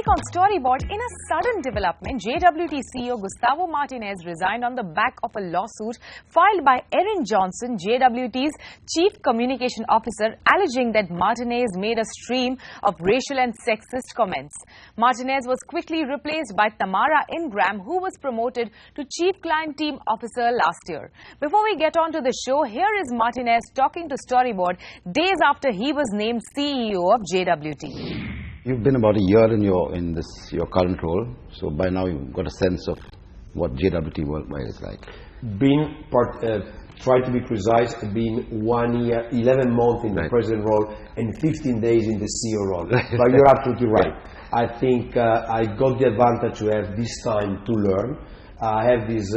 week on Storyboard, in a sudden development, JWT CEO Gustavo Martinez resigned on the back of a lawsuit filed by Erin Johnson, JWT's Chief Communication Officer, alleging that Martinez made a stream of racial and sexist comments. Martinez was quickly replaced by Tamara Ingram, who was promoted to Chief Client Team Officer last year. Before we get on to the show, here is Martinez talking to Storyboard days after he was named CEO of JWT. You've been about a year in your current role, so by now you've got a sense of what JWT worldwide is like. Try to be precise, being 1 year, 11 months in the president role and 15 days in the CEO role. But you're absolutely right. I think I got the advantage to have this time to learn. I have this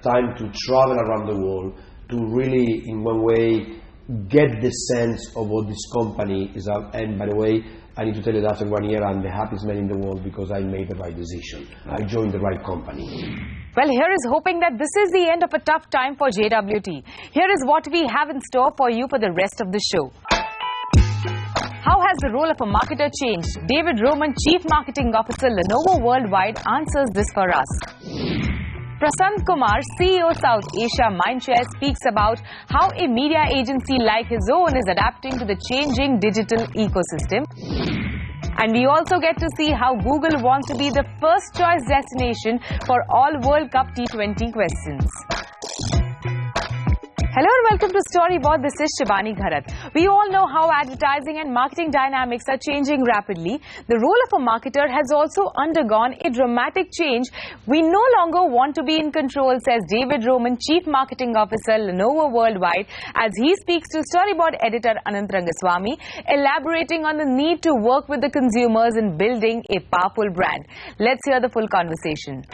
time to travel around the world to really, in one way, get the sense of what this company is. And by the way, I need to tell you that after 1 year, I'm the happiest man in the world because I made the right decision. I joined the right company. Well, here is hoping that this is the end of a tough time for JWT. Here is what we have in store for you for the rest of the show. How has the role of a marketer changed? David Roman, Chief Marketing Officer, Lenovo Worldwide, answers this for us. Prasant Kumar, CEO South Asia Mindshare, speaks about how a media agency like his own is adapting to the changing digital ecosystem. And we also get to see how Google wants to be the first choice destination for all World Cup T20 questions. Hello and welcome to Storyboard. This is Shivani Gharat. We all know how advertising and marketing dynamics are changing rapidly. The role of a marketer has also undergone a dramatic change. We no longer want to be in control, says David Roman, Chief Marketing Officer, Lenovo Worldwide, as he speaks to Storyboard editor Anant Rangaswamy, elaborating on the need to work with the consumers in building a powerful brand. Let's hear the full conversation.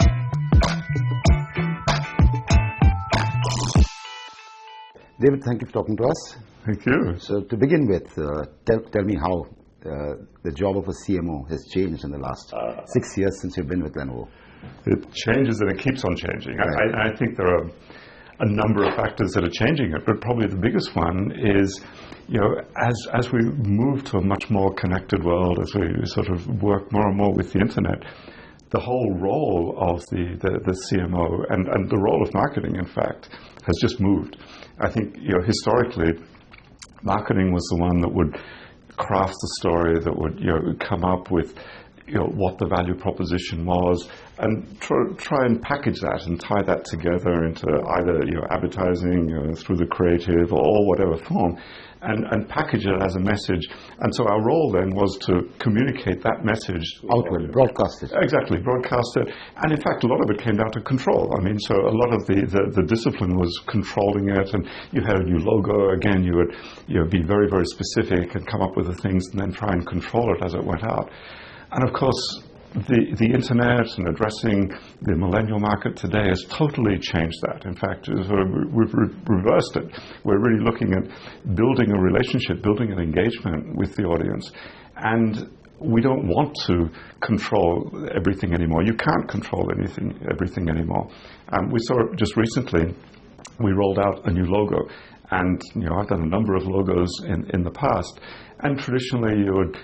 David, thank you for talking to us. Thank you. So to begin with, tell me how the job of a CMO has changed in the last 6 years since you've been with Lenovo. It changes and it keeps on changing. Right. I think there are a number of factors that are changing it, but probably the biggest one is, as we move to a much more connected world, as we sort of work more and more with the internet, the whole role of the CMO and the role of marketing, in fact, has just moved. I think, historically, marketing was the one that would craft the story, that would come up with what the value proposition was, and try and package that and tie that together into either advertising through the creative or whatever form, and package it as a message. And so our role then was to communicate that message outward, broadcast it. Exactly, broadcast it. And in fact, a lot of it came down to control. I mean, so a lot of the discipline was controlling it, and you had a new logo. Again, you would be very, very specific and come up with the things and then try and control it as it went out. And of course, the internet and addressing the millennial market today has totally changed that. In fact, we've reversed it. We're really looking at building a relationship, building an engagement with the audience. And we don't want to control everything anymore. You can't control everything anymore. We saw it just recently. We rolled out a new logo. And I've done a number of logos in the past, and traditionally you would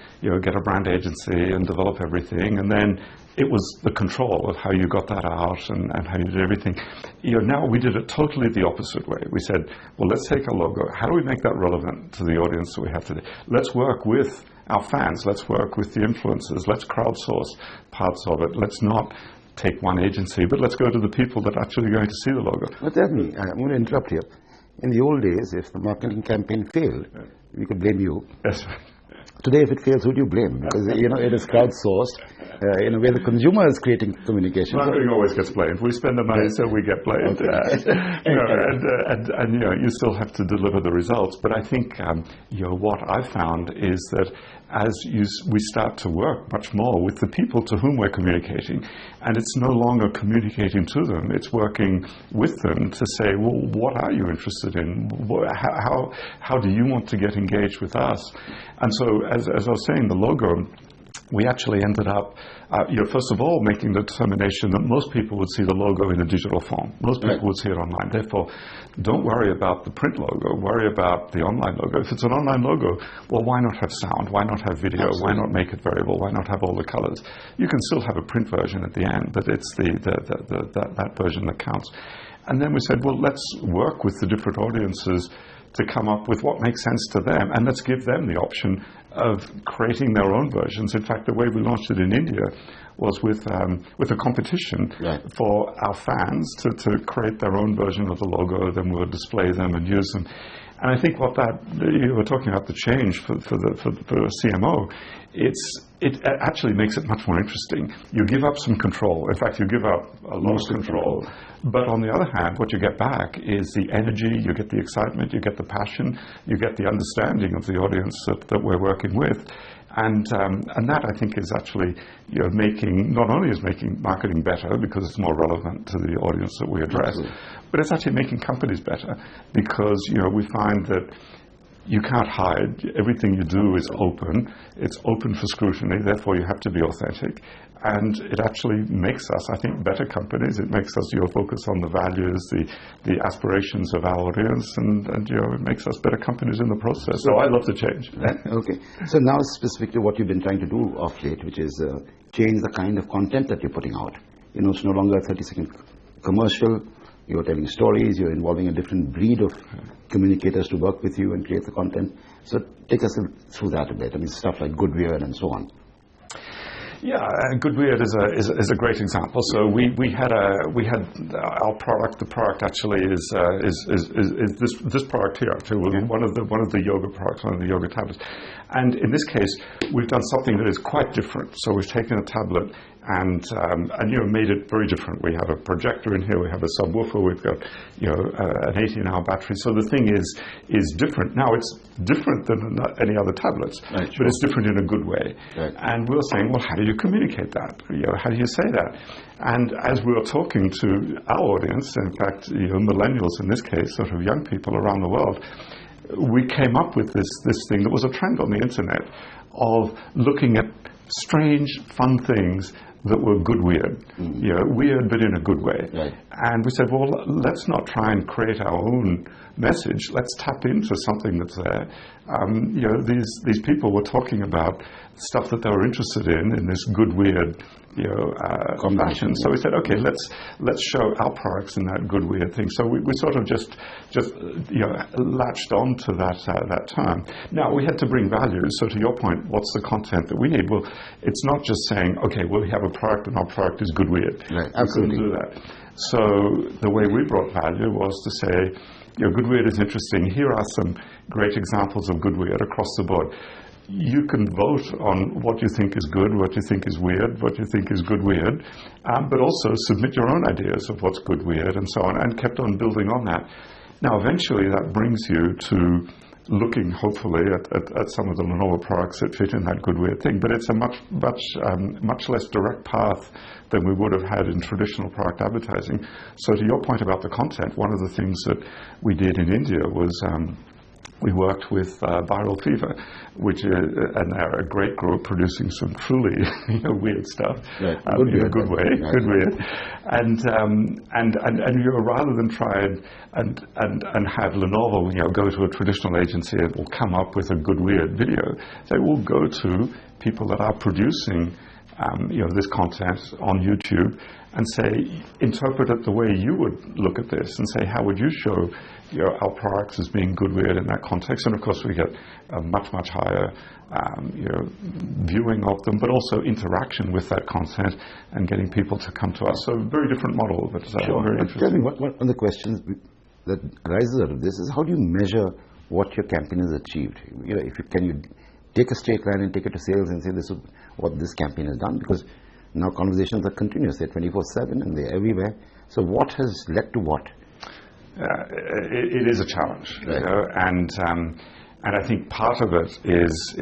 get a brand agency and develop everything, and then it was the control of how you got that out and how you did everything. Now we did it totally the opposite way. We said, well, let's take a logo. How do we make that relevant to the audience that we have today? Let's work with our fans. Let's work with the influencers. Let's crowdsource parts of it. Let's not take one agency, but let's go to the people that are actually going to see the logo. But tell me, I'm going to interrupt here. In the old days, if the marketing campaign failed, we could blame you. Yes. Today, if it fails, who do you blame? Because, it is crowdsourced, in a way the consumer is creating communication. Marketing always gets blamed. We spend the money, so we get blamed. Okay. And you still have to deliver the results. But I think, what I've found is that as we start to work much more with the people to whom we're communicating, and it's no longer communicating to them, it's working with them to say, well, what are you interested in? How do you want to get engaged with us? And so, as I was saying, the logo we actually ended up, first of all, making the determination that most people would see the logo in a digital form. Most people would see it online. Therefore, don't worry about the print logo. Worry about the online logo. If it's an online logo, well, why not have sound? Why not have video? Absolutely. Why not make it variable? Why not have all the colors? You can still have a print version at the end, but it's that version that counts. And then we said, well, let's work with the different audiences to come up with what makes sense to them, and let's give them the option of creating their own versions. In fact, the way we launched it in India was with a competition for our fans to create their own version of the logo. Then we'll display them and use them. And I think what you were talking about, the change for a CMO, it actually makes it much more interesting. You give up some control. In fact, you give up a lot of control. But on the other hand, what you get back is the energy, you get the excitement, you get the passion, you get the understanding of the audience that we're working with. And that, I think, is actually not only is making marketing better because it's more relevant to the audience that we address, but it's actually making companies better because we find that you can't hide. Everything you do is open. It's open for scrutiny. Therefore, you have to be authentic. And it actually makes us, I think, better companies. It makes us focus on the values, the aspirations of our audience, and it makes us better companies in the process. So I love the change. Okay. So now specifically what you've been trying to do of late, which is change the kind of content that you're putting out. It's no longer a 30-second commercial. You're telling stories. You're involving a different breed of communicators to work with you and create the content. So take us through that a bit. I mean, stuff like Good Weird and so on. Yeah, Good Weird is a great example. So we had our product. The product actually is this product here. Actually, one of the yoga products, one of the yoga tablets. And in this case, we've done something that is quite different. So we've taken a tablet and made it very different. We have a projector in here. We have a subwoofer. We've got an 18-hour battery. So the thing is different. Now it's different than any other tablets, but it's different in a good way. Right. And we were saying, well, how do you communicate that? How do you say that? And as we were talking to our audience, in fact, millennials in this case, sort of young people around the world, we came up with this thing that was a trend on the internet of looking at strange, fun things that were good weird, weird but in a good way. Right. And we said, well, let's not try and create our own message. Let's tap into something that's there. These people were talking about stuff that they were interested in this good weird fashion. So we said, okay, let's show our products in that good weird thing. So we sort of just latched on to that term. Now we had to bring value. So to your point, what's the content that we need? Well, it's not just saying, okay, well, we have a product and our product is good weird. Right. Absolutely. We couldn't do that. So the way we brought value was to say, good weird is interesting. Here are some great examples of good weird across the board. You can vote on what you think is good, what you think is weird, what you think is good weird, but also submit your own ideas of what's good weird and so on, and kept on building on that. Now, eventually, that brings you to looking, hopefully, at some of the Lenovo products that fit in that good weird thing, but it's a much less direct path than we would have had in traditional product advertising. So to your point about the content, one of the things that we did in India was we worked with Viral Fever, which and they're a great group producing some truly weird stuff, in a good way, good weird. And rather than try and have Lenovo go to a traditional agency and will come up with a good weird video, they will go to people that are producing this content on YouTube and say, interpret it the way you would look at this and say, how would you show our products as being good weird in that context? And of course we get a much higher viewing of them, but also interaction with that content and getting people to come to us. So very different model, but very interesting. Tell me, one of the questions that arises out of this is, how do you measure what your campaign has achieved? Can you take a straight line and take it to sales and say, this is what this campaign has done? Because now conversations are continuous. They're 24/7 and they're everywhere. So what has led to what? It is a challenge, and I think part of it is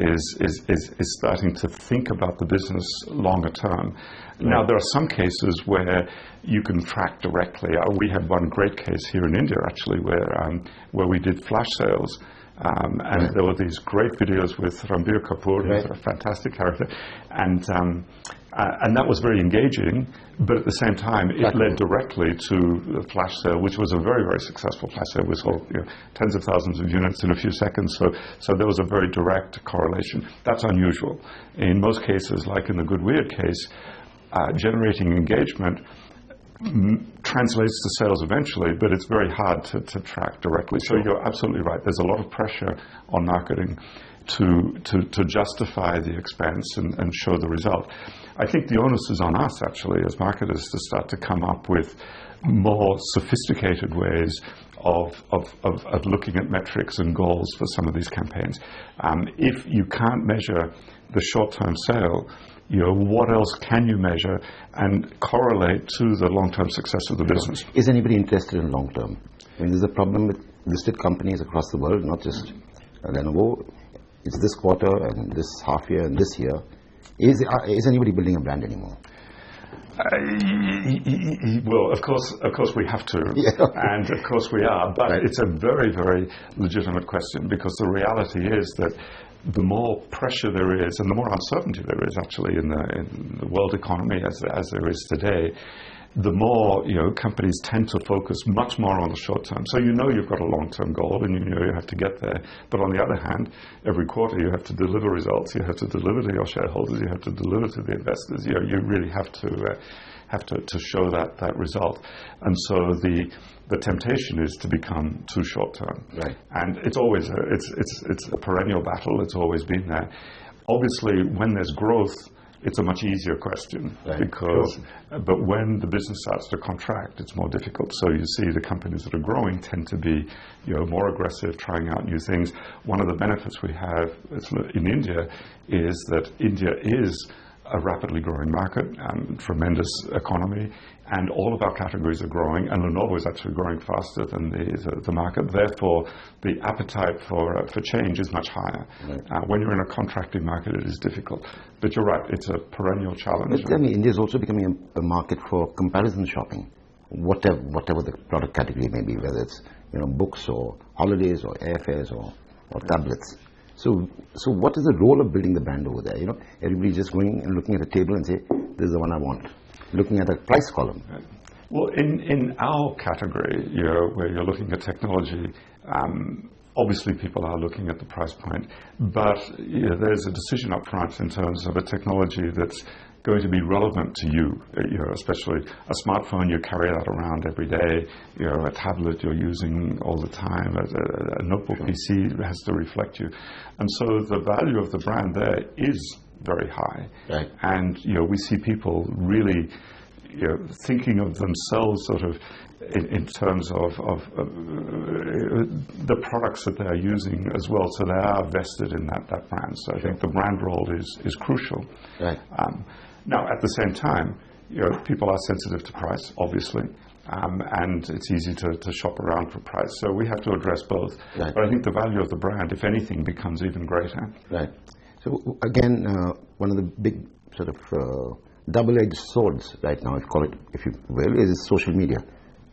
starting to think about the business longer term. Now, there are some cases where you can track directly. We had one great case here in India, actually, where we did flash sales And there were these great videos with Ranbir Kapoor, who's a fantastic character, and that was very engaging. But at the same time, it led directly to the flash sale, which was a very, very successful flash sale. We sold tens of thousands of units in a few seconds. So there was a very direct correlation. That's unusual. In most cases, like in the Good Weird case, generating engagement translates to sales eventually, but it's very hard to track directly. So you're absolutely right. There's a lot of pressure on marketing to justify the expense and show the result. I think the onus is on us, actually, as marketers, to start to come up with more sophisticated ways of looking at metrics and goals for some of these campaigns. If you can't measure the short-term sale, what else can you measure and correlate to the long-term success of the business? Is anybody interested in long-term? I mean, there's a problem with listed companies across the world, not just Lenovo. It's this quarter and this half year and this year. Is anybody building a brand anymore? Well, of course we have to, and of course we are, but it's a very, very legitimate question, because the reality is that the more pressure there is and the more uncertainty there is actually in the world economy as there is today, the more companies tend to focus much more on the short term. So you've got a long-term goal and you have to get there. But on the other hand, every quarter you have to deliver results. You have to deliver to your shareholders. You have to deliver to the investors. You really have to show that result. And so the temptation is to become too short term. Right. And it's always it's a perennial battle. It's always been there. Obviously, when there's growth, it's a much easier question, but when the business starts to contract, it's more difficult. So you see the companies that are growing tend to be more aggressive, trying out new things. One of the benefits we have in India is that India is a rapidly growing market, tremendous economy, and all of our categories are growing, and Lenovo is actually growing faster than the market. Therefore, the appetite for change is much higher. Right. When you're in a contracting market, it is difficult. But you're right, it's a perennial challenge. But tell me, India is also becoming a market for comparison shopping, whatever the product category may be, whether it's books or holidays or airfares or tablets. So what is the role of building the brand over there? Everybody's just going and looking at a table and say, this is the one I want. Looking at a price column. Well, in our category, where you're looking at technology, obviously people are looking at the price point, but there's a decision up front in terms of a technology that's going to be relevant to you, especially a smartphone, you carry that around every day, a tablet you're using all the time, a notebook PC has to reflect you. And so the value of the brand there is very high. Right. And we see people really thinking of themselves sort of in terms of the products that they're using as well, so they are vested in that brand. So I think the brand role is crucial. Right. Now, at the same time, people are sensitive to price, obviously, and it's easy to shop around for price. So we have to address both. Right. But I think the value of the brand, if anything, becomes even greater. Right. So again, one of the big sort of double-edged swords right now, if you will, is social media,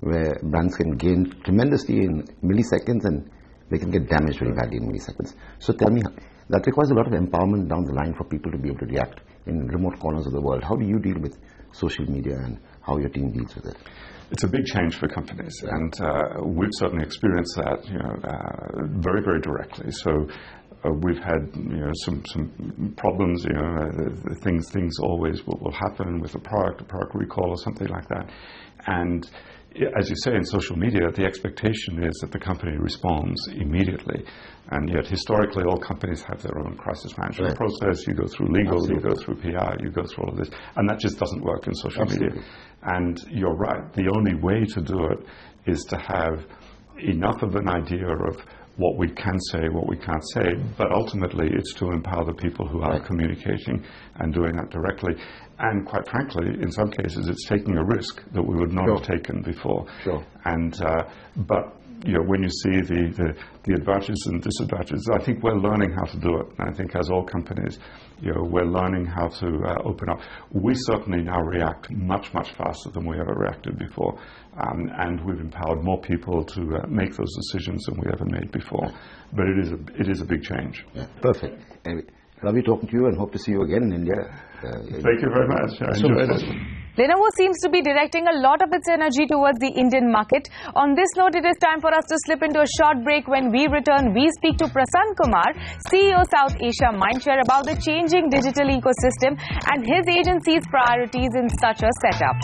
where brands can gain tremendously in milliseconds and they can get damaged very badly in milliseconds. So tell me, that requires a lot of empowerment down the line for people to be able to react in remote corners of the world. How do you deal with social media and how your team deals with it? It's a big change for companies, and we've certainly experienced that very, very directly. So we've had some problems. Things always will happen with a product recall or something like that. And as you say, in social media, the expectation is that the company responds immediately. And yet, historically, all companies have their own crisis management process. You go through legal, you go through PR, you go through all of this. And that just doesn't work in social media. And you're right. The only way to do it is to have enough of an idea of what we can say, what we can't say, but ultimately it's to empower the people who are communicating and doing that directly. And quite frankly, in some cases, it's taking a risk that we would not have taken before. And but when you see the advantages and disadvantages, I think we're learning how to do it. And I think as all companies, we're learning how to open up. We certainly now react much, much faster than we ever reacted before. And we've empowered more people to make those decisions than we ever made before. But it is a big change. Yeah, perfect. Anyway, lovely talking to you, and hope to see you again in India. Thank you very much. I enjoyed it. Lenovo seems to be directing a lot of its energy towards the Indian market. On this note, it is time for us to slip into a short break. When we return, we speak to Prasanth Kumar, CEO South Asia Mindshare, about the changing digital ecosystem and his agency's priorities in such a setup.